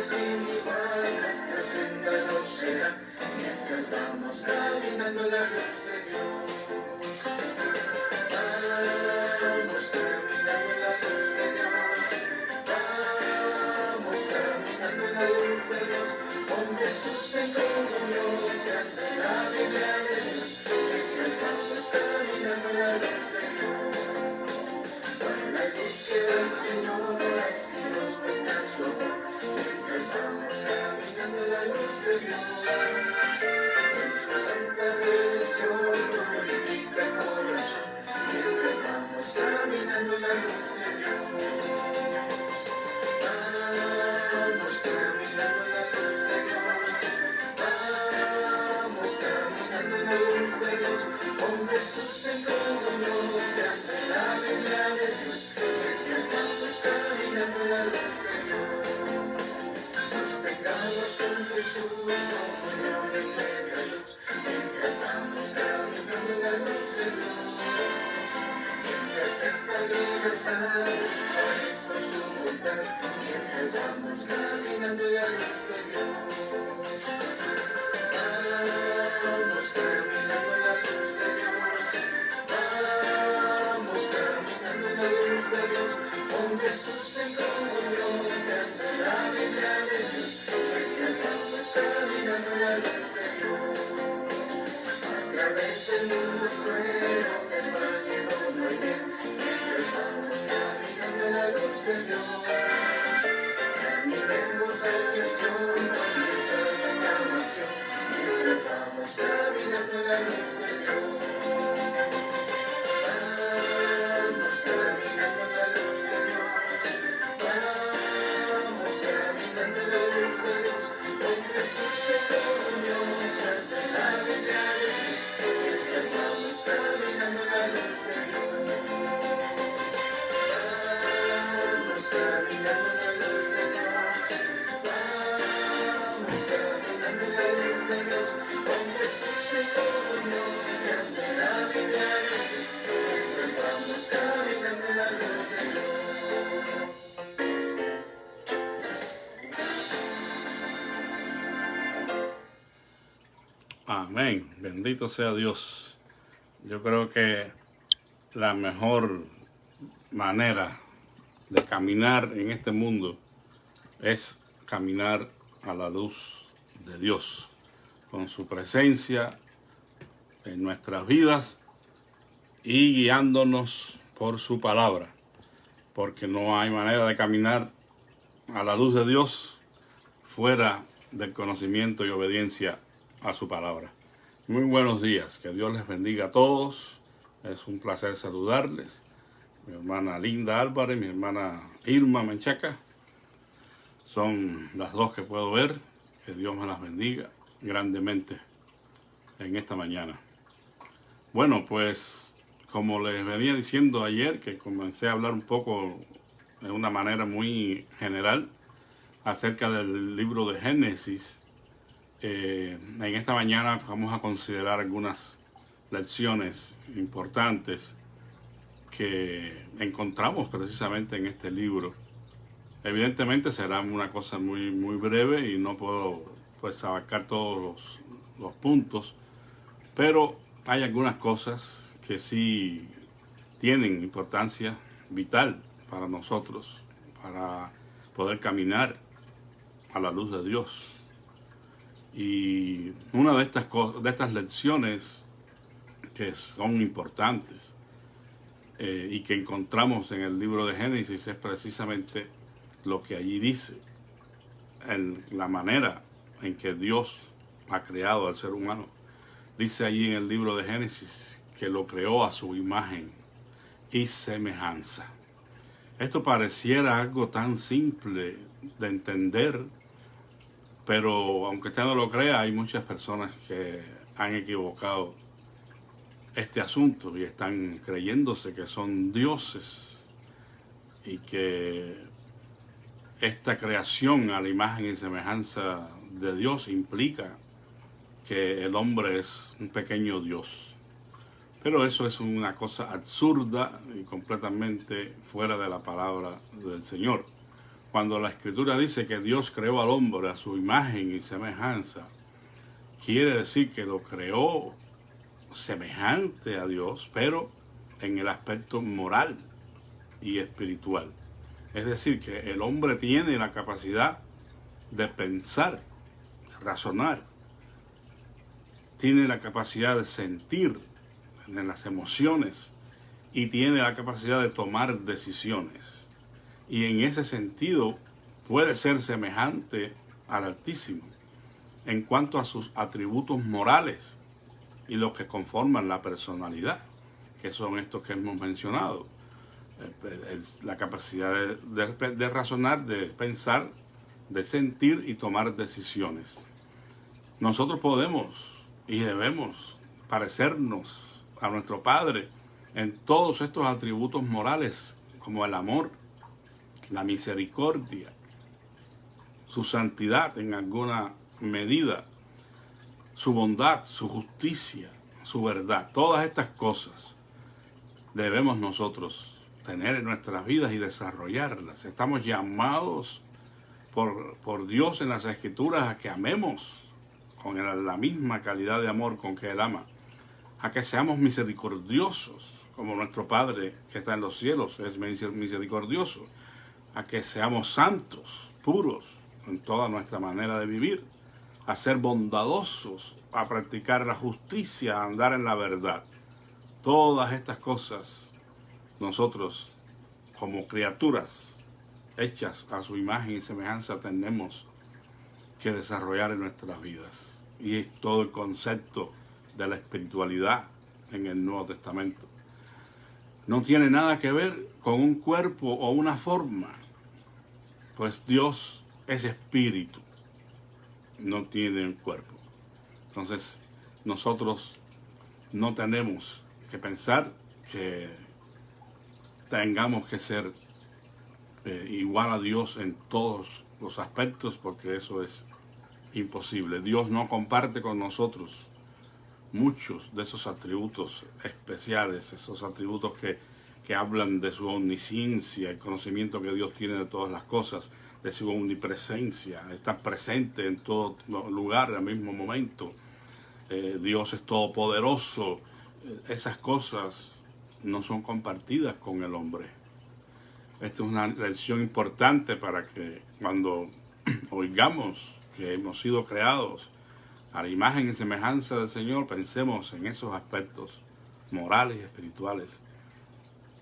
sin igual, nuestra senda no será, mientras vamos caminando en la luz de Dios. Vamos caminando en la luz de Dios. Vamos caminando en la luz de Dios. Con Jesús en comunión, canta la Biblia de Dios. Mientras vamos caminando en la luz de Dios. Con la luz que da el Señor, así nos muestra su amor. Mientras vamos caminando en la luz de Dios. En su santa redención glorifica el corazón. Mientras vamos caminando en la luz de Dios. Vamos caminando en la luz de Dios. Vamos caminando en la luz de Dios. Con Jesús en comunión, canta la Biblia de Dios. Mientras vamos caminando en la luz de Dios. Sostengamos con Jesús comunión en media luz. Mientras vamos caminando en la luz de Dios. Mientras tanta libertad, parezco su voluntad. Mientras vamos caminando en la luz de Dios. Vamos caminando en la luz de Dios. Vamos caminando en la luz de Dios. Con Jesús en comunión, canta la Biblia de Dios. Mientras vamos caminando en la luz de Dios. A través del mundo cruel, el mal lleno no hay bien. Mientras vamos caminando en la luz de Dios. Caminemos hacia Sion, donde está nuestra mansión. Mientras vamos caminando en la luz de Dios. Vamos caminando en la luz de Dios. Vamos caminando en la luz de Dios. Con Jesús en comunión, canta la Biblia de Dios. Mientras vamos caminando en la luz de Dios. Vamos caminando en la luz de Dios. Vamos caminando en la luz de Dios. Con Jesús en comunión, canta la Biblia de Dios. Mientras vamos caminando en la luz de Dios. Amén. Bendito sea Dios. Yo creo que la mejor manera de caminar en este mundo es caminar a la luz de Dios, con su presencia en nuestras vidas y guiándonos por su palabra, porque no hay manera de caminar a la luz de Dios fuera del conocimiento y obediencia a su palabra. Muy buenos días, que Dios les bendiga a todos. Es un placer saludarles. Mi hermana Linda Álvarez, mi hermana Irma Menchaca, son las dos que puedo ver. Que Dios me las bendiga grandemente en esta mañana. Bueno, pues como les venía diciendo ayer, que comencé a hablar un poco de una manera muy general acerca del libro de Génesis. En esta mañana vamos a considerar algunas lecciones importantes que encontramos precisamente en este libro. Evidentemente será una cosa muy breve y no puedo pues abarcar todos los puntos, pero hay algunas cosas que sí tienen importancia vital para nosotros, para poder caminar a la luz de Dios. Y una de estas lecciones que son importantes y que encontramos en el libro de Génesis es precisamente lo que allí dice, la manera en que Dios ha creado al ser humano. Dice allí en el libro de Génesis que lo creó a su imagen y semejanza. Esto pareciera algo tan simple de entender, pero aunque usted no lo crea, hay muchas personas que han equivocado este asunto y están creyéndose que son dioses y que esta creación a la imagen y semejanza de Dios implica que el hombre es un pequeño Dios. Pero eso es una cosa absurda y completamente fuera de la palabra del Señor. Cuando la Escritura dice que Dios creó al hombre a su imagen y semejanza, quiere decir que lo creó semejante a Dios, pero en el aspecto moral y espiritual. Es decir, que el hombre tiene la capacidad de pensar, razonar, tiene la capacidad de sentir en las emociones y tiene la capacidad de tomar decisiones. Y en ese sentido puede ser semejante al Altísimo en cuanto a sus atributos morales y los que conforman la personalidad, que son estos que hemos mencionado. La capacidad de razonar, de pensar, de sentir y tomar decisiones. Nosotros podemos y debemos parecernos a nuestro Padre en todos estos atributos morales, como el amor, la misericordia, su santidad en alguna medida, su bondad, su justicia, su verdad. Todas estas cosas debemos nosotros tener en nuestras vidas y desarrollarlas. Estamos llamados por Dios en las Escrituras a que amemos con la misma calidad de amor con que Él ama, a que seamos misericordiosos como nuestro Padre que está en los cielos es misericordioso, a que seamos santos, puros en toda nuestra manera de vivir, a ser bondadosos, a practicar la justicia, a andar en la verdad. Todas estas cosas nosotros como criaturas hechas a su imagen y semejanza tenemos que desarrollar en nuestras vidas. Y es todo el concepto de la espiritualidad en el Nuevo Testamento. No tiene nada que ver con un cuerpo o una forma, pues Dios es espíritu, no tiene un cuerpo. Entonces, nosotros no tenemos que pensar que tengamos que ser igual a Dios en todos los aspectos, porque eso es imposible. Dios no comparte con nosotros muchos de esos atributos especiales, esos atributos que hablan de su omnisciencia, el conocimiento que Dios tiene de todas las cosas, de su omnipresencia, está presente en todo lugar al mismo momento. Dios es todopoderoso. Esas cosas no son compartidas con el hombre. Esta es una lección importante para que cuando oigamos que hemos sido creados a la imagen y semejanza del Señor, pensemos en esos aspectos morales y espirituales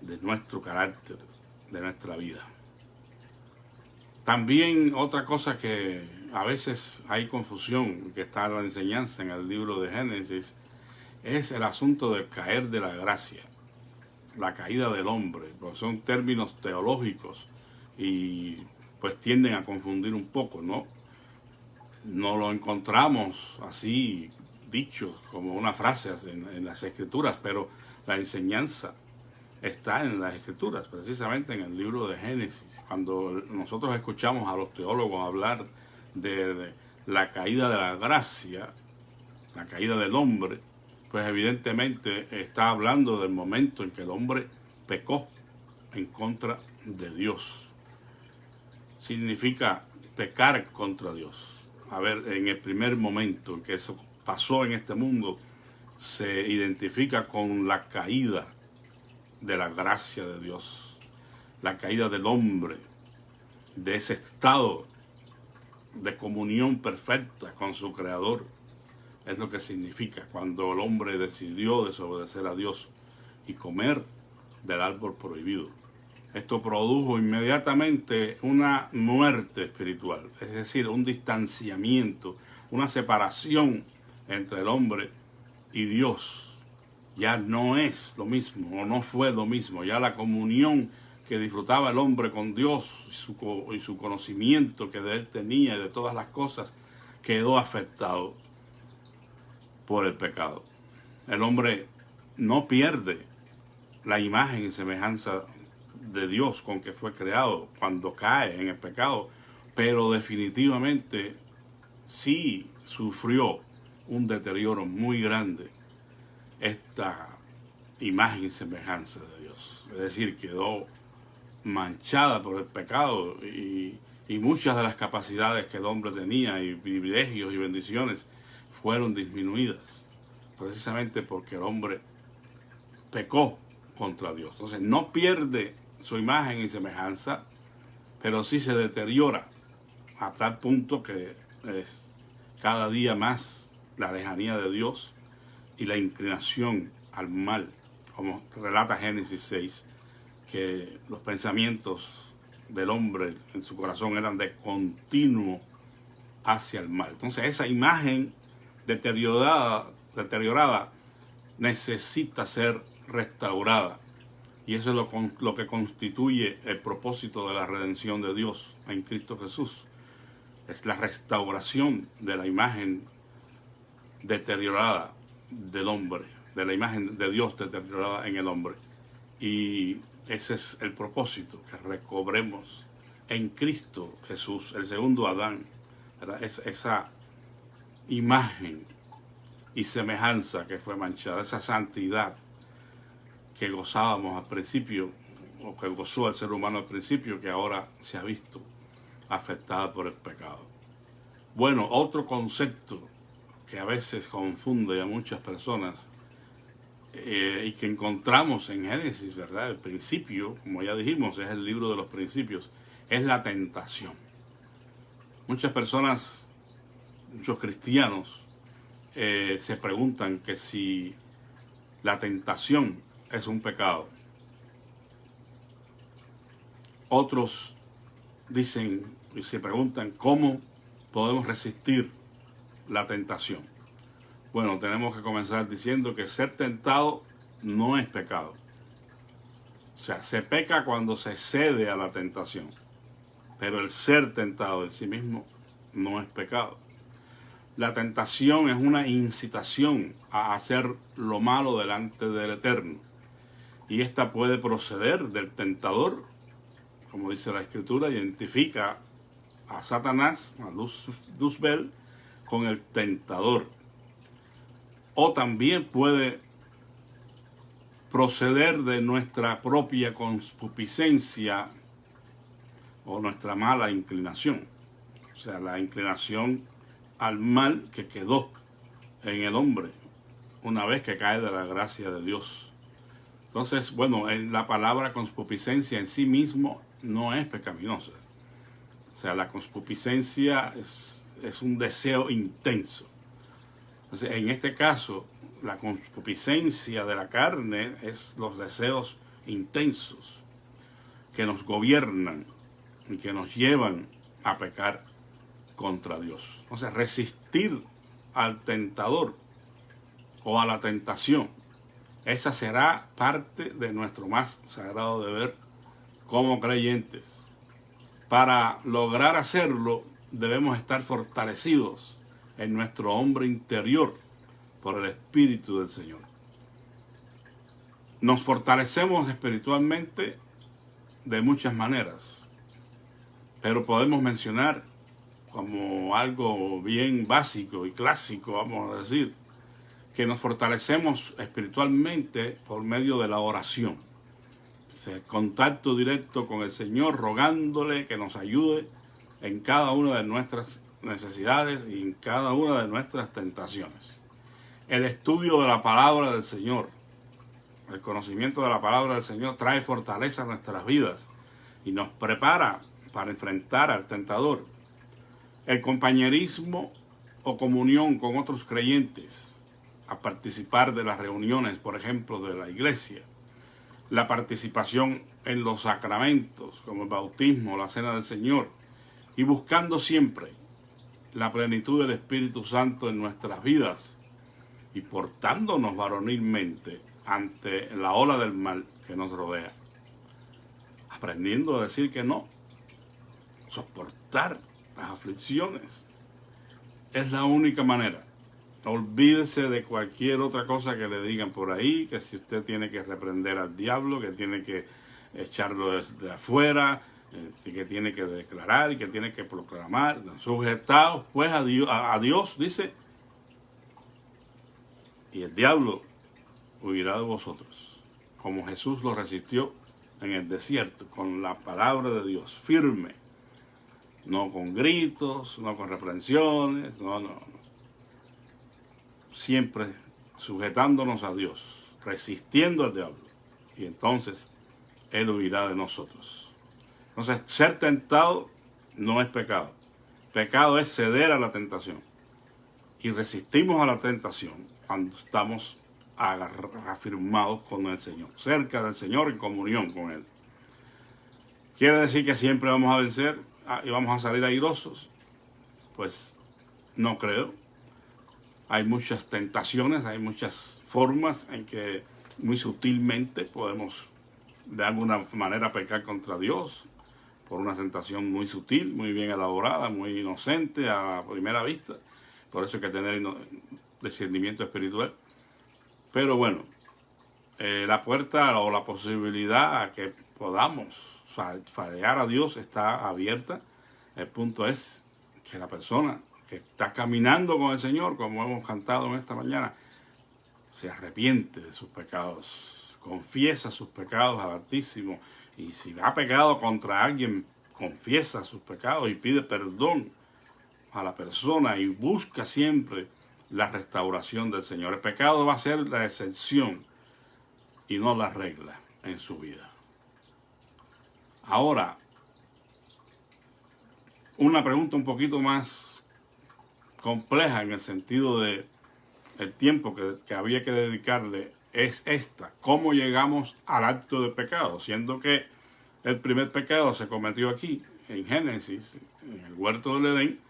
de nuestro carácter, de nuestra vida. También otra cosa que a veces hay confusión, que está en la enseñanza en el libro de Génesis, es el asunto del caer de la gracia, la caída del hombre, pues son términos teológicos y pues tienden a confundir un poco, ¿no? No lo encontramos así dicho como una frase en las Escrituras, pero la enseñanza está en las Escrituras, precisamente en el libro de Génesis. Cuando nosotros escuchamos a los teólogos hablar de la caída de la gracia, la caída del hombre, pues evidentemente está hablando del momento en que el hombre pecó en contra de Dios. Significa pecar contra Dios. A ver, en el primer momento en que eso pasó en este mundo, se identifica con la caída de la gracia de Dios, la caída del hombre, de ese estado de comunión perfecta con su Creador. Es lo que significa cuando el hombre decidió desobedecer a Dios y comer del árbol prohibido. Esto produjo inmediatamente una muerte espiritual, es decir, un distanciamiento, una separación entre el hombre y Dios. Ya no es lo mismo, o no fue lo mismo. Ya la comunión que disfrutaba el hombre con Dios y su conocimiento que de él tenía y de todas las cosas quedó afectado por el pecado. El hombre no pierde la imagen y semejanza de Dios con que fue creado cuando cae en el pecado, pero definitivamente sí sufrió un deterioro muy grande esta imagen y semejanza de Dios. Es decir, quedó manchada por el pecado y muchas de las capacidades que el hombre tenía y privilegios y bendiciones fueron disminuidas precisamente porque el hombre pecó contra Dios. Entonces no pierde su imagen y semejanza, pero sí se deteriora a tal punto que es cada día más la lejanía de Dios y la inclinación al mal, como relata Génesis 6, que los pensamientos del hombre en su corazón eran de continuo hacia el mal. Entonces esa imagen deteriorada necesita ser restaurada. Y eso es lo que constituye el propósito de la redención de Dios en Cristo Jesús. Es la restauración de la imagen deteriorada del hombre, de la imagen de Dios deteriorada en el hombre. Y ese es el propósito, que recobremos en Cristo Jesús, el segundo Adán, ¿verdad? Esa imagen y semejanza que fue manchada, esa santidad que gozábamos al principio, o que gozó el ser humano al principio, que ahora se ha visto afectada por el pecado. Bueno, otro concepto que a veces confunde a muchas personas y que encontramos en Génesis, ¿verdad? El principio, como ya dijimos, es el libro de los principios, es la tentación. Muchas personas, muchos cristianos, se preguntan que si la tentación es un pecado. Otros dicen y se preguntan cómo podemos resistir la tentación. Bueno, tenemos que comenzar diciendo que ser tentado no es pecado. O sea, se peca cuando se cede a la tentación, pero el ser tentado en sí mismo no es pecado. La tentación es una incitación a hacer lo malo delante del Eterno. Y esta puede proceder del tentador, como dice la Escritura, identifica a Satanás, a Luzbel, con el tentador. O también puede proceder de nuestra propia concupiscencia o nuestra mala inclinación. O sea, la inclinación al mal que quedó en el hombre una vez que cae de la gracia de Dios. Entonces, bueno, la palabra concupiscencia en sí mismo no es pecaminosa. O sea, la concupiscencia es un deseo intenso. Entonces, en este caso, la concupiscencia de la carne es los deseos intensos que nos gobiernan y que nos llevan a pecar contra Dios. Entonces, resistir al tentador o a la tentación, esa será parte de nuestro más sagrado deber como creyentes. Para lograr hacerlo, debemos estar fortalecidos en nuestro hombre interior por el Espíritu del Señor. Nos fortalecemos espiritualmente de muchas maneras, pero podemos mencionar como algo bien básico y clásico, vamos a decir, que nos fortalecemos espiritualmente por medio de la oración. O sea, contacto directo con el Señor, rogándole que nos ayude en cada una de nuestras necesidades y en cada una de nuestras tentaciones. El estudio de la palabra del Señor, el conocimiento de la palabra del Señor trae fortaleza a nuestras vidas y nos prepara para enfrentar al tentador. El compañerismo o comunión con otros creyentes, a participar de las reuniones, por ejemplo, de la iglesia, la participación en los sacramentos, como el bautismo, la cena del Señor, y buscando siempre la plenitud del Espíritu Santo en nuestras vidas y portándonos varonilmente ante la ola del mal que nos rodea. Aprendiendo a decir que no, soportar las aflicciones es la única manera. Olvídese de cualquier otra cosa que le digan por ahí, que si usted tiene que reprender al diablo, que tiene que echarlo desde afuera, que tiene que declarar y que tiene que proclamar. Sujetaos pues a Dios, dice, y el diablo huirá de vosotros. Como Jesús lo resistió en el desierto, con la palabra de Dios, firme. No con gritos, no con reprensiones, no. Siempre sujetándonos a Dios, resistiendo al diablo. Y entonces Él huirá de nosotros. Entonces, ser tentado no es pecado. Pecado es ceder a la tentación. Y resistimos a la tentación cuando estamos afirmados con el Señor, cerca del Señor, en comunión con Él. ¿Quiere decir que siempre vamos a vencer y vamos a salir airosos? Pues no creo. Hay muchas tentaciones, hay muchas formas en que muy sutilmente podemos de alguna manera pecar contra Dios por una tentación muy sutil, muy bien elaborada, muy inocente a primera vista. Por eso hay que tener discernimiento espiritual. Pero bueno, la puerta o la posibilidad a que podamos fallar a Dios está abierta. El punto es que la persona que está caminando con el Señor, como hemos cantado en esta mañana, se arrepiente de sus pecados, confiesa sus pecados al Altísimo, y si ha pecado contra alguien, confiesa sus pecados y pide perdón a la persona y busca siempre la restauración del Señor. El pecado va a ser la excepción y no la regla en su vida. Ahora, una pregunta un poquito más compleja en el sentido de el tiempo que había que dedicarle es esta: ¿cómo llegamos al acto de pecado? Siendo que el primer pecado se cometió aquí, en Génesis, en el huerto del Edén,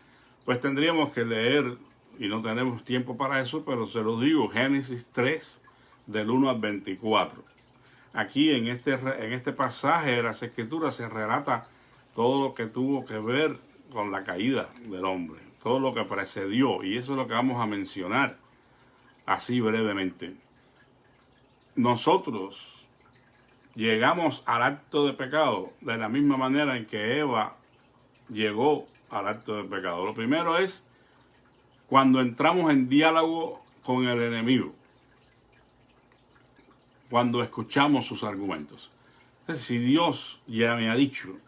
pues tendríamos que leer, y no tenemos tiempo para eso, pero se lo digo, Génesis 3, del 1 al 24. Aquí en este pasaje de las Escrituras se relata todo lo que tuvo que ver con la caída del hombre, todo lo que precedió, y eso es lo que vamos a mencionar así brevemente. Nosotros llegamos al acto de pecado de la misma manera en que Eva llegó al acto de pecado. Lo primero es cuando entramos en diálogo con el enemigo, cuando escuchamos sus argumentos. Entonces, si Dios ya me ha dicho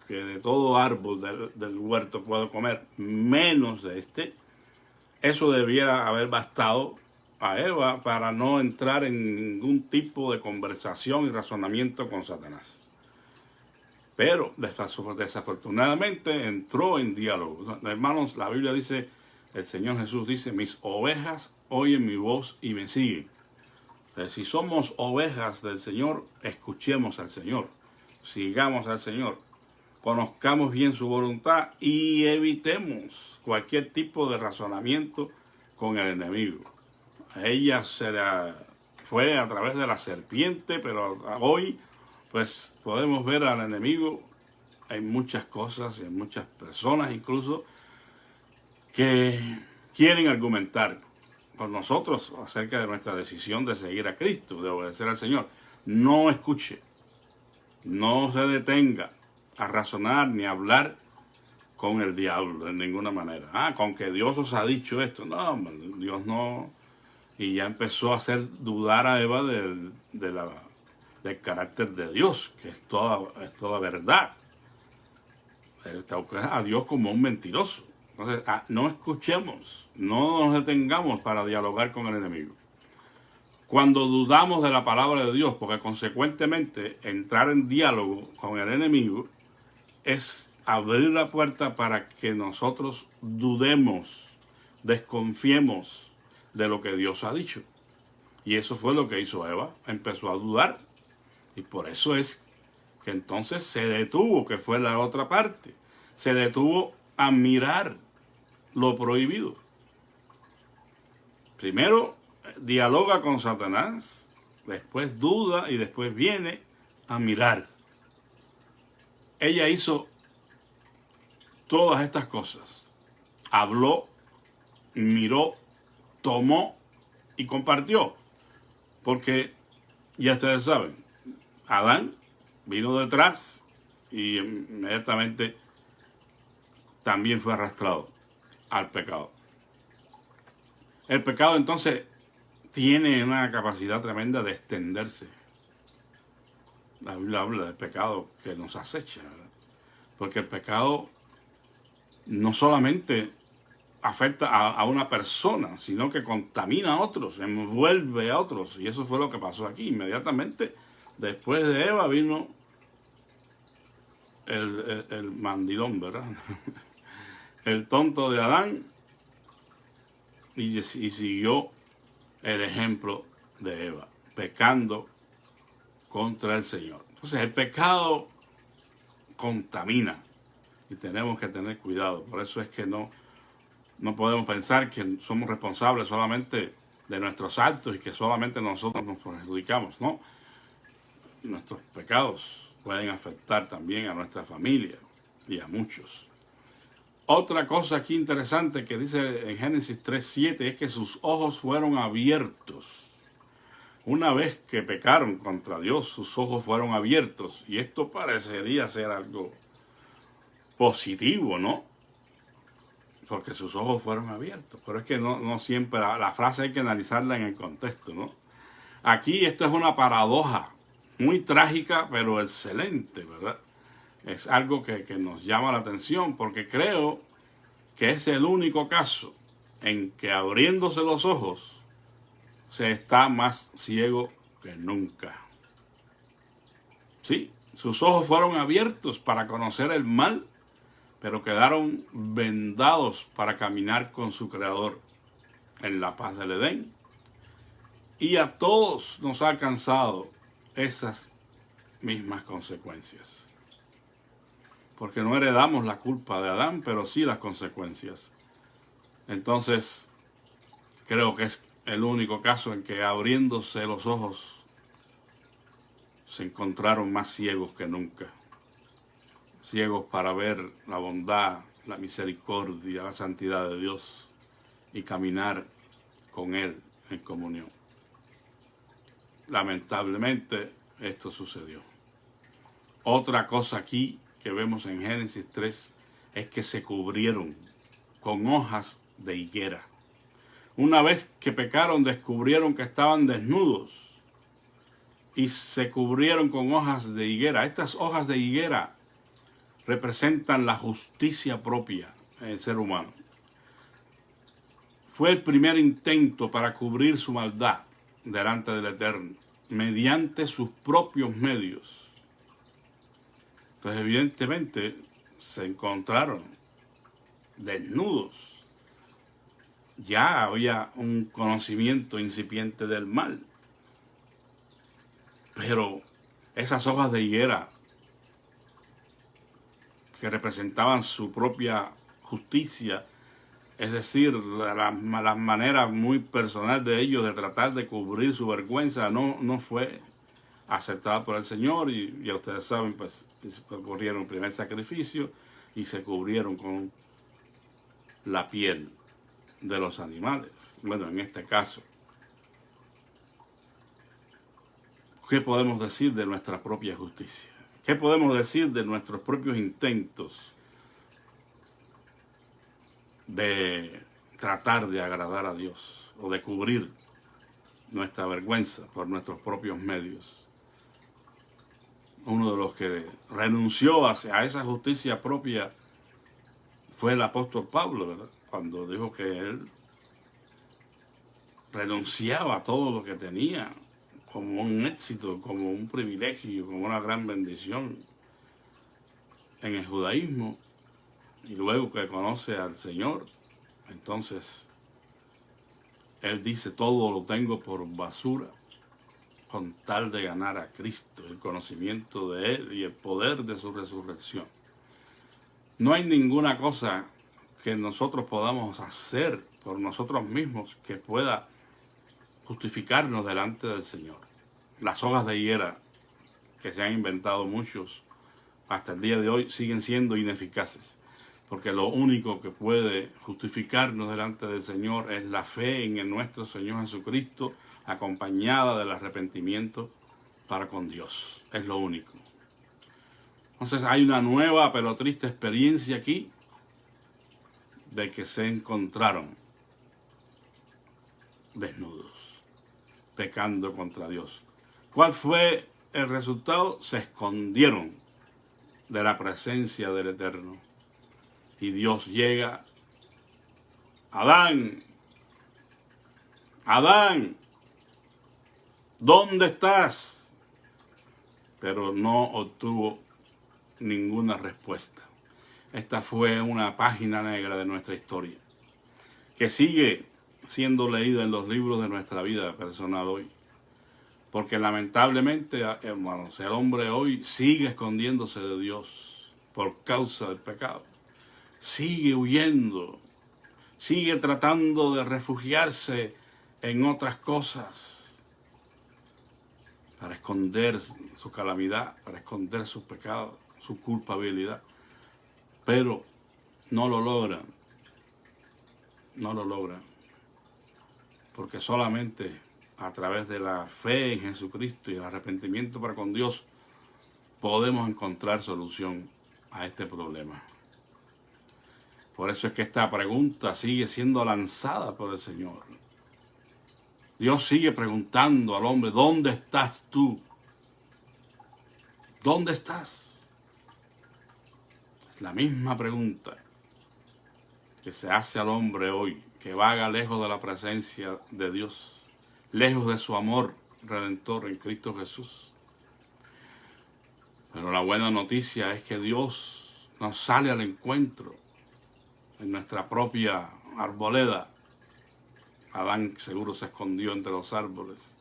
que de todo árbol del huerto puedo comer, menos de este, eso debiera haber bastado a Eva para no entrar en ningún tipo de conversación y razonamiento con Satanás. Pero desafortunadamente entró en diálogo. Hermanos, la Biblia dice, el Señor Jesús dice, mis ovejas oyen mi voz y me siguen. Si somos ovejas del Señor, escuchemos al Señor, sigamos al Señor, conozcamos bien su voluntad y evitemos cualquier tipo de razonamiento con el enemigo. Ella fue a través de la serpiente, pero hoy pues podemos ver al enemigo en muchas cosas, en muchas personas incluso, que quieren argumentar con nosotros acerca de nuestra decisión de seguir a Cristo, de obedecer al Señor. No escuche, no se detenga a razonar ni a hablar con el diablo de ninguna manera. Con que Dios os ha dicho esto. No, Dios no. Y ya empezó a hacer dudar a Eva del carácter de Dios, que es toda verdad. A Dios como un mentiroso. Entonces, no escuchemos, no nos detengamos para dialogar con el enemigo. Cuando dudamos de la palabra de Dios, porque consecuentemente entrar en diálogo con el enemigo es abrir la puerta para que nosotros dudemos, desconfiemos de lo que Dios ha dicho. Y eso fue lo que hizo Eva, empezó a dudar. Y por eso es que entonces se detuvo, que fue la otra parte. Se detuvo a mirar lo prohibido. Primero dialoga con Satanás, después duda y después viene a mirar. Ella hizo todas estas cosas. Habló, miró, tomó y compartió. Porque ya ustedes saben, Adán vino detrás y inmediatamente también fue arrastrado al pecado. El pecado entonces tiene una capacidad tremenda de extenderse. La Biblia habla del pecado que nos acecha, ¿verdad? Porque el pecado no solamente afecta a una persona, sino que contamina a otros, envuelve a otros. Y eso fue lo que pasó aquí. Inmediatamente después de Eva vino el mandilón, ¿verdad? El tonto de Adán, y siguió el ejemplo de Eva, pecando contra el Señor. Entonces el pecado contamina y tenemos que tener cuidado. Por eso es que no podemos pensar que somos responsables solamente de nuestros actos y que solamente nosotros nos perjudicamos. No, nuestros pecados pueden afectar también a nuestra familia y a muchos. Otra cosa aquí interesante que dice en Génesis 3:7 es que sus ojos fueron abiertos. Una vez que pecaron contra Dios, sus ojos fueron abiertos. Y esto parecería ser algo positivo, ¿no? Porque sus ojos fueron abiertos. Pero es que no siempre, la frase hay que analizarla en el contexto, ¿no? Aquí esto es una paradoja muy trágica, pero excelente, ¿verdad? Es algo que nos llama la atención, porque creo que es el único caso en que abriéndose los ojos se está más ciego que nunca. Sí, sus ojos fueron abiertos para conocer el mal, pero quedaron vendados para caminar con su Creador en la paz del Edén. Y a todos nos ha alcanzado esas mismas consecuencias. Porque no heredamos la culpa de Adán, pero sí las consecuencias. Entonces, creo que es el único caso en que abriéndose los ojos se encontraron más ciegos que nunca. Ciegos para ver la bondad, la misericordia, la santidad de Dios y caminar con Él en comunión. Lamentablemente, esto sucedió. Otra cosa aquí que vemos en Génesis 3 es que se cubrieron con hojas de higuera. Una vez que pecaron, descubrieron que estaban desnudos y se cubrieron con hojas de higuera. Estas hojas de higuera representan la justicia propia en el ser humano. Fue el primer intento para cubrir su maldad delante del Eterno, mediante sus propios medios. Entonces, evidentemente, se encontraron desnudos. Ya había un conocimiento incipiente del mal. Pero esas hojas de higuera que representaban su propia justicia, es decir, la manera muy personal de ellos de tratar de cubrir su vergüenza, no fue aceptada por el Señor. Y ya ustedes saben, pues ocurrieron el primer sacrificio y se cubrieron con la piel de los animales. Bueno, en este caso, ¿qué podemos decir de nuestra propia justicia? ¿Qué podemos decir de nuestros propios intentos de tratar de agradar a Dios o de cubrir nuestra vergüenza por nuestros propios medios? Uno de los que renunció a esa justicia propia fue el apóstol Pablo, ¿verdad? Cuando dijo que él renunciaba a todo lo que tenía como un éxito, como un privilegio, como una gran bendición en el judaísmo, y luego que conoce al Señor, entonces él dice: todo lo tengo por basura con tal de ganar a Cristo, el conocimiento de Él y el poder de su resurrección. No hay ninguna cosa que nosotros podamos hacer por nosotros mismos que pueda justificarnos delante del Señor. Las hojas de higuera que se han inventado muchos hasta el día de hoy siguen siendo ineficaces, porque lo único que puede justificarnos delante del Señor es la fe en nuestro Señor Jesucristo, acompañada del arrepentimiento para con Dios. Es lo único. Entonces hay una nueva pero triste experiencia aquí de que se encontraron desnudos, pecando contra Dios. ¿Cuál fue el resultado? Se escondieron de la presencia del Eterno. Y Dios llega: Adán, Adán, ¿dónde estás? Pero no obtuvo ninguna respuesta. Esta fue una página negra de nuestra historia, que sigue siendo leída en los libros de nuestra vida personal hoy. Porque lamentablemente, hermanos, el hombre hoy sigue escondiéndose de Dios por causa del pecado. Sigue huyendo, sigue tratando de refugiarse en otras cosas para esconder su calamidad, para esconder sus pecados, su culpabilidad. Pero no lo logran, no lo logran, porque solamente a través de la fe en Jesucristo y el arrepentimiento para con Dios podemos encontrar solución a este problema. Por eso es que esta pregunta sigue siendo lanzada por el Señor. Dios sigue preguntando al hombre: ¿dónde estás tú? ¿Dónde estás? La misma pregunta que se hace al hombre hoy, que vaga lejos de la presencia de Dios, lejos de su amor redentor en Cristo Jesús. Pero la buena noticia es que Dios nos sale al encuentro en nuestra propia arboleda. Adán seguro se escondió entre los árboles.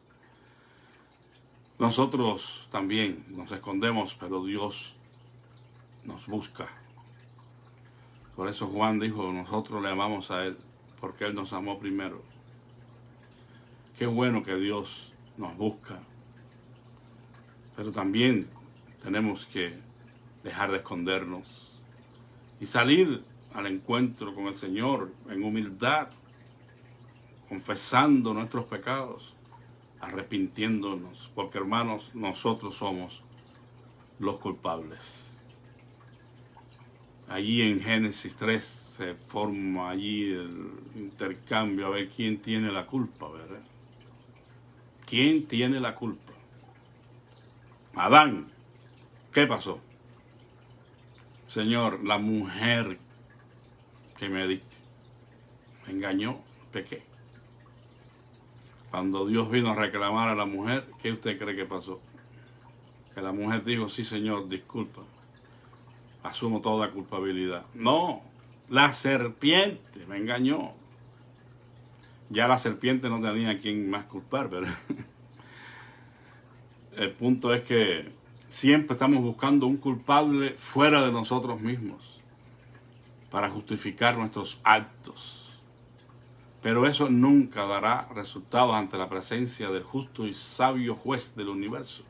Nosotros también nos escondemos, pero Dios nos busca. Por eso Juan dijo: nosotros le amamos a Él, porque Él nos amó primero. Qué bueno que Dios nos busca. Pero también tenemos que dejar de escondernos y salir al encuentro con el Señor en humildad, confesando nuestros pecados, arrepintiéndonos, porque, hermanos, nosotros somos los culpables. Allí en Génesis 3 se forma allí el intercambio a ver quién tiene la culpa, ¿verdad? ¿Quién tiene la culpa? Adán. ¿Qué pasó? Señor, la mujer que me diste me engañó, pequé. Cuando Dios vino a reclamar a la mujer, ¿qué usted cree que pasó? Que la mujer dijo: sí, Señor, disculpa, asumo toda culpabilidad. No, la serpiente me engañó. Ya la serpiente no tenía a quien más culpar, ¿verdad? El punto es que siempre estamos buscando un culpable fuera de nosotros mismos para justificar nuestros actos. Pero eso nunca dará resultados ante la presencia del justo y sabio juez del universo.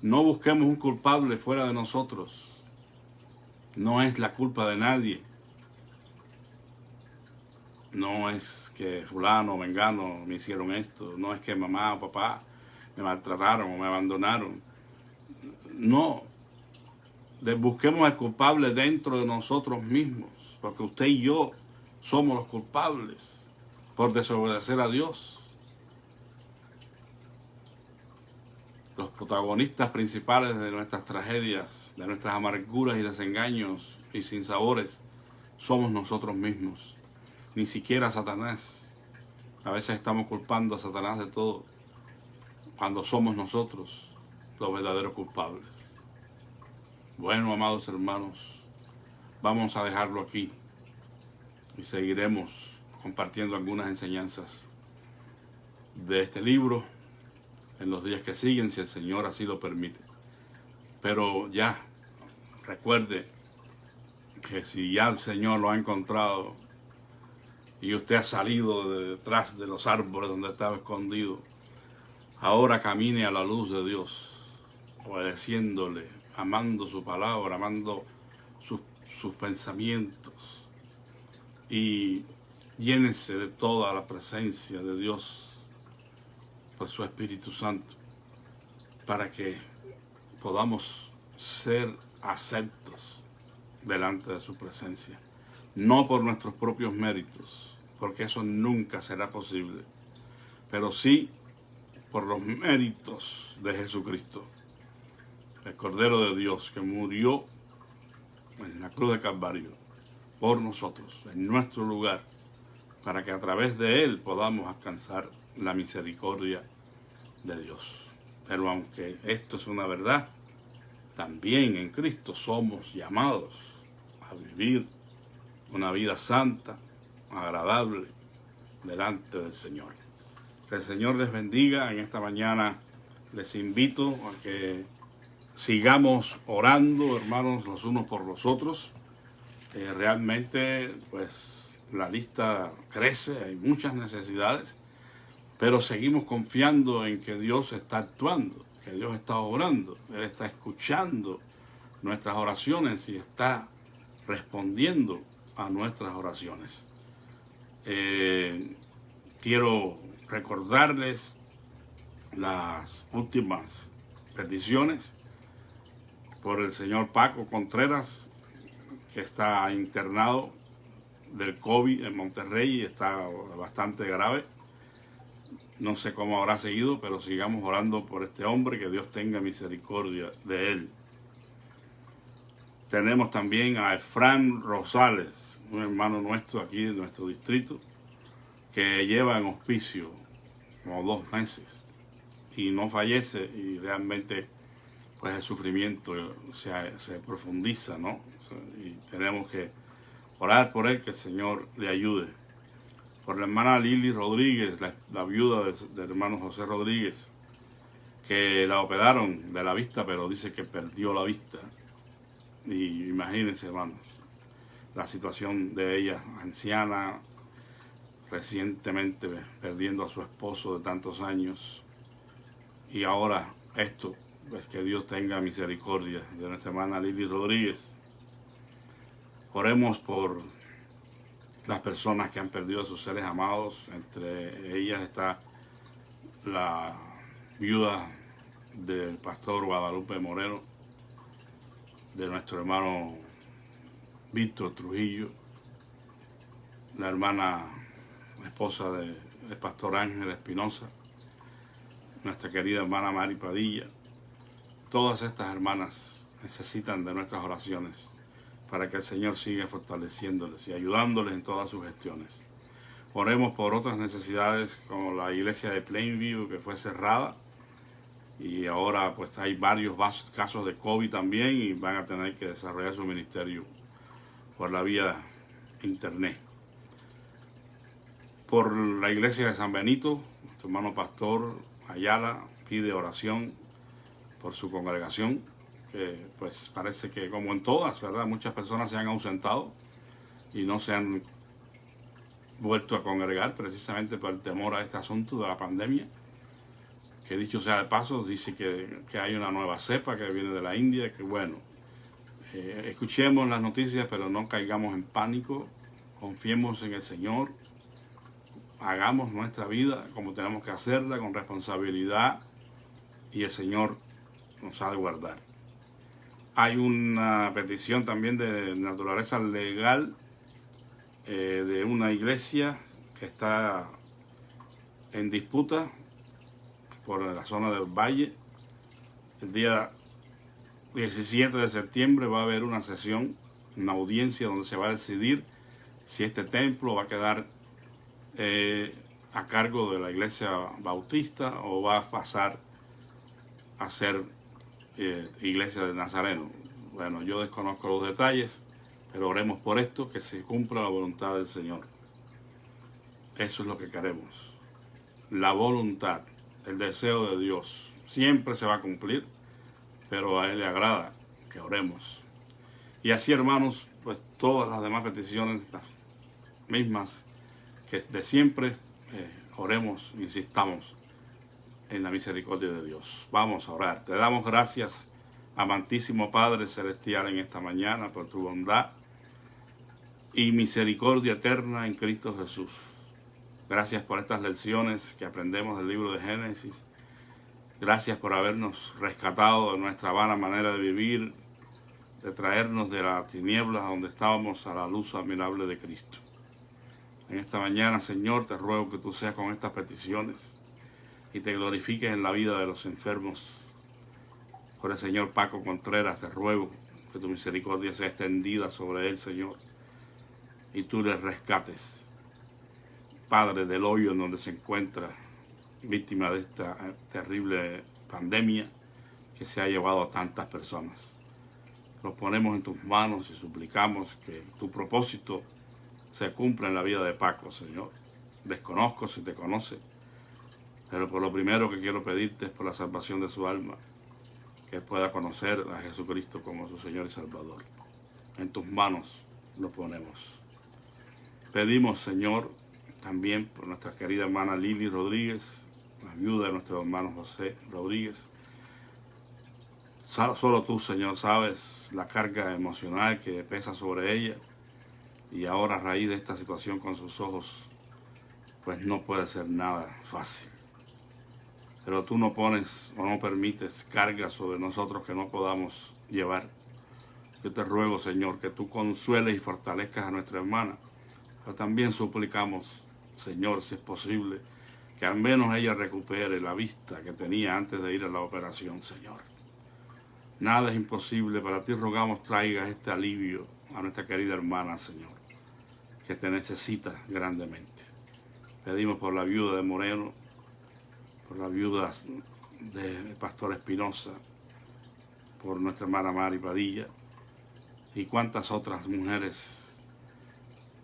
No busquemos un culpable fuera de nosotros. No es la culpa de nadie. No es que fulano o mengano me hicieron esto. No es que mamá o papá me maltrataron o me abandonaron. No. Busquemos al culpable dentro de nosotros mismos, porque usted y yo somos los culpables por desobedecer a Dios. Los protagonistas principales de nuestras tragedias, de nuestras amarguras y desengaños y sinsabores, somos nosotros mismos. Ni siquiera Satanás. A veces estamos culpando a Satanás de todo, cuando somos nosotros los verdaderos culpables. Bueno, amados hermanos, vamos a dejarlo aquí y seguiremos compartiendo algunas enseñanzas de este libro en los días que siguen, si el Señor así lo permite. Pero ya, recuerde que si ya el Señor lo ha encontrado y usted ha salido de detrás de los árboles donde estaba escondido, ahora camine a la luz de Dios, obedeciéndole, amando su palabra, amando sus pensamientos, y llénese de toda la presencia de Dios por su Espíritu Santo, para que podamos ser aceptos delante de su presencia, no por nuestros propios méritos, porque eso nunca será posible, pero sí por los méritos de Jesucristo, el Cordero de Dios que murió en la cruz de Calvario por nosotros, en nuestro lugar, para que a través de Él podamos alcanzar la misericordia de Dios. Pero aunque esto es una verdad, también en Cristo somos llamados a vivir una vida santa, agradable, delante del Señor. Que el Señor les bendiga. En esta mañana les invito a que sigamos orando, hermanos, los unos por los otros. Realmente, pues, la lista crece, hay muchas necesidades, pero seguimos confiando en que Dios está actuando, que Dios está obrando, Él está escuchando nuestras oraciones y está respondiendo a nuestras oraciones. Quiero recordarles las últimas peticiones por el señor Paco Contreras, que está internado del COVID en Monterrey y está bastante grave. No sé cómo habrá seguido, pero sigamos orando por este hombre, que Dios tenga misericordia de él. Tenemos también a Efraín Rosales, un hermano nuestro aquí de nuestro distrito, que lleva en hospicio como 2 meses y no fallece, y realmente pues el sufrimiento se profundiza, ¿no? Y tenemos que orar por él, que el Señor le ayude. Por la hermana Lili Rodríguez, la viuda del hermano José Rodríguez, que la operaron de la vista, pero dice que perdió la vista. Y imagínense, hermanos, la situación de ella, anciana, recientemente perdiendo a su esposo de tantos años. Y ahora esto, pues que Dios tenga misericordia de nuestra hermana Lili Rodríguez. Oremos por las personas que han perdido a sus seres amados. Entre ellas está la viuda del pastor Guadalupe Moreno, de nuestro hermano Víctor Trujillo, la hermana esposa del pastor Ángel Espinosa, nuestra querida hermana Mari Padilla. Todas estas hermanas necesitan de nuestras oraciones para que el Señor siga fortaleciéndoles y ayudándoles en todas sus gestiones. Oremos por otras necesidades, como la iglesia de Plainview, que fue cerrada, y ahora pues hay varios casos de COVID también, y van a tener que desarrollar su ministerio por la vía internet. Por la iglesia de San Benito, nuestro hermano pastor Ayala pide oración por su congregación, que pues parece que, como en todas, ¿verdad?, muchas personas se han ausentado y no se han vuelto a congregar precisamente por el temor a este asunto de la pandemia, que dicho sea de paso, dice que hay una nueva cepa que viene de la India, que bueno, escuchemos las noticias, pero no caigamos en pánico, confiemos en el Señor, hagamos nuestra vida como tenemos que hacerla, con responsabilidad, y el Señor nos ha de guardar. Hay una petición también de naturaleza legal de una iglesia que está en disputa por la zona del Valle. El día 17 de septiembre va a haber una sesión, una audiencia donde se va a decidir si este templo va a quedar a cargo de la iglesia bautista o va a pasar a ser iglesia de Nazareno. Bueno, yo desconozco los detalles, pero oremos por esto, que se cumpla la voluntad del Señor. Eso es lo que queremos. La voluntad, el deseo de Dios siempre se va a cumplir, pero a Él le agrada que oremos. Y así, hermanos, pues todas las demás peticiones, las mismas que de siempre, oremos, insistamos en la misericordia de Dios. Vamos a orar. Te damos gracias, amantísimo Padre Celestial, en esta mañana por tu bondad y misericordia eterna en Cristo Jesús. Gracias por estas lecciones que aprendemos del libro de Génesis. Gracias por habernos rescatado de nuestra vana manera de vivir, de traernos de las tinieblas donde estábamos a la luz admirable de Cristo. En esta mañana, Señor, te ruego que tú seas con estas peticiones. y te glorifiques en la vida de los enfermos. Por el Señor Paco Contreras, te ruego que tu misericordia sea extendida sobre él, Señor, y tú le rescates, Padre, del hoyo en donde se encuentra, víctima de esta terrible pandemia que se ha llevado a tantas personas. Los ponemos en tus manos y suplicamos que tu propósito se cumpla en la vida de Paco, Señor. Desconozco si te conoce, pero por lo primero que quiero pedirte es por la salvación de su alma, que pueda conocer a Jesucristo como su Señor y Salvador. En tus manos lo ponemos. Pedimos, Señor, también por nuestra querida hermana Lili Rodríguez, la viuda de nuestro hermano José Rodríguez. Solo tú, Señor, sabes la carga emocional que pesa sobre ella, y ahora a raíz de esta situación con sus ojos, pues no puede ser nada fácil. Pero tú no pones o no permites carga sobre nosotros que no podamos llevar. Yo te ruego, Señor, que tú consueles y fortalezcas a nuestra hermana, pero también suplicamos, Señor, si es posible, que al menos ella recupere la vista que tenía antes de ir a la operación, Señor. Nada es imposible, para ti rogamos traigas este alivio a nuestra querida hermana, Señor, que te necesita grandemente. Pedimos por la viuda de Moreno, por la viuda del pastor Espinosa, por nuestra hermana Mari Padilla y cuantas otras mujeres,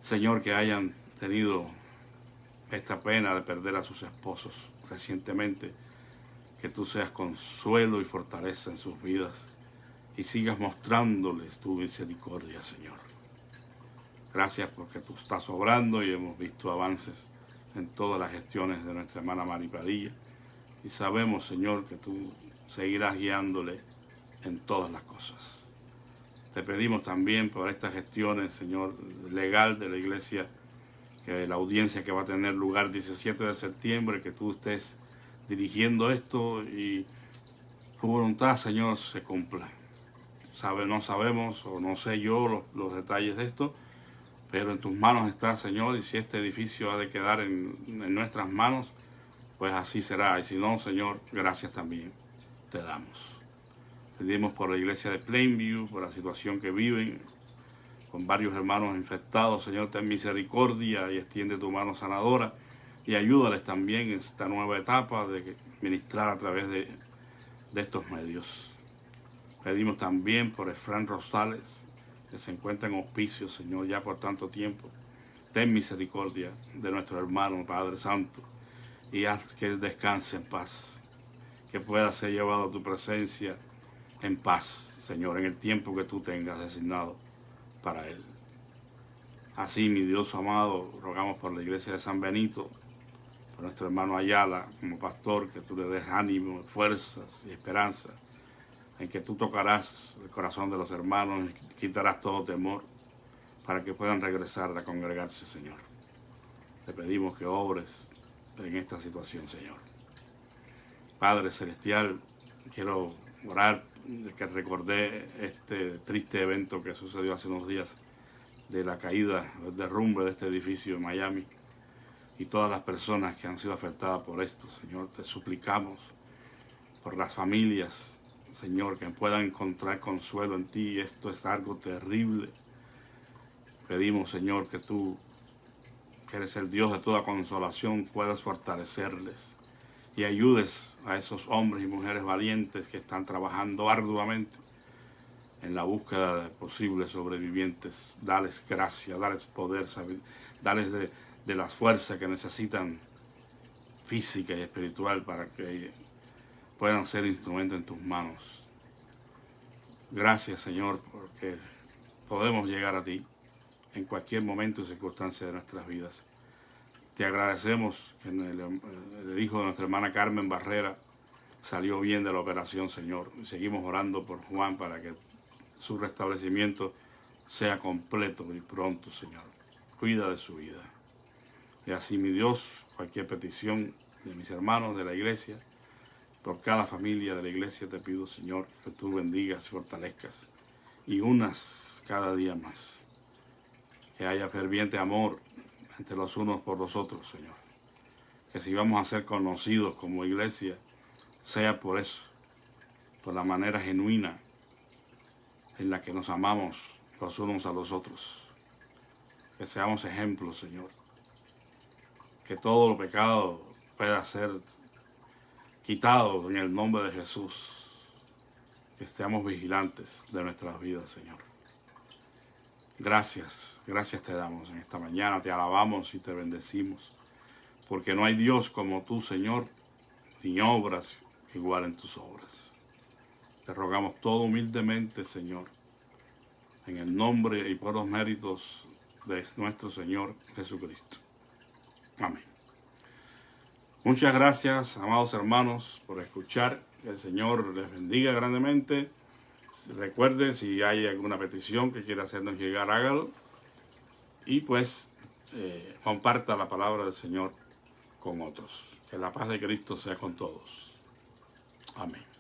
Señor, que hayan tenido esta pena de perder a sus esposos recientemente. Que tú seas consuelo y fortaleza en sus vidas y sigas mostrándoles tu misericordia, Señor. Gracias porque tú estás obrando y hemos visto avances en todas las gestiones de nuestra hermana Mari Padilla, y sabemos, Señor, que tú seguirás guiándole en todas las cosas. Te pedimos también por estas gestiones, Señor, legal de la iglesia, que la audiencia que va a tener lugar 17 de septiembre, que tú estés dirigiendo esto y tu voluntad, Señor, se cumpla. No sabemos o no sé yo los detalles de esto, pero en tus manos está, Señor, y si este edificio ha de quedar en nuestras manos, pues así será. Y si no, Señor, gracias también te damos. Pedimos por la iglesia de Plainview, por la situación que viven, con varios hermanos infectados. Señor, ten misericordia y extiende tu mano sanadora y ayúdales también en esta nueva etapa de ministrar a través de estos medios. Pedimos también por Efraín Rosales, que se encuentra en hospicio, Señor, ya por tanto tiempo. Ten misericordia de nuestro hermano, Padre Santo, y haz que descanse en paz, que pueda ser llevado a tu presencia en paz, Señor, en el tiempo que tú tengas designado para él. Así, mi Dios amado, rogamos por la iglesia de San Benito, por nuestro hermano Ayala como pastor, que tú le des ánimo, fuerzas y esperanza, en que tú tocarás el corazón de los hermanos y quitarás todo temor para que puedan regresar a congregarse, Señor. Te pedimos que obres en esta situación, Señor. Padre Celestial, quiero orar, que recordé este triste evento que sucedió hace unos días de la caída, el derrumbe de este edificio en Miami, y todas las personas que han sido afectadas por esto, Señor. Te suplicamos por las familias, Señor, que puedan encontrar consuelo en ti. Esto es algo terrible. Pedimos, Señor, que tú, que eres el Dios de toda consolación, puedas fortalecerles y ayudes a esos hombres y mujeres valientes que están trabajando arduamente en la búsqueda de posibles sobrevivientes. Dales gracia, dales poder, dales de las fuerzas que necesitan, física y espiritual, para que puedan ser instrumentos en tus manos. Gracias, Señor, porque podemos llegar a ti en cualquier momento y circunstancia de nuestras vidas. Te agradecemos que el hijo de nuestra hermana Carmen Barrera salió bien de la operación, Señor. Y seguimos orando por Juan para que su restablecimiento sea completo y pronto, Señor. Cuida de su vida. Y así, mi Dios, cualquier petición de mis hermanos de la iglesia, por cada familia de la iglesia, te pido, Señor, que tú bendigas y fortalezcas y unas cada día más. Que haya ferviente amor entre los unos por los otros, Señor. que si vamos a ser conocidos como iglesia, sea por eso, por la manera genuina en la que nos amamos los unos a los otros. Que seamos ejemplos, Señor. Que todo lo pecado pueda ser quitado en el nombre de Jesús. Que estemos vigilantes de nuestras vidas, Señor. Gracias te damos en esta mañana, te alabamos y te bendecimos. Porque no hay Dios como tú, Señor, ni obras que igualen tus obras. Te rogamos todo humildemente, Señor, en el nombre y por los méritos de nuestro Señor Jesucristo. Amén. Muchas gracias, amados hermanos, por escuchar. Que el Señor les bendiga grandemente. Recuerden, si hay alguna petición que quiera hacernos llegar, hágalo. Y pues comparta la palabra del Señor con otros. Que la paz de Cristo sea con todos. Amén.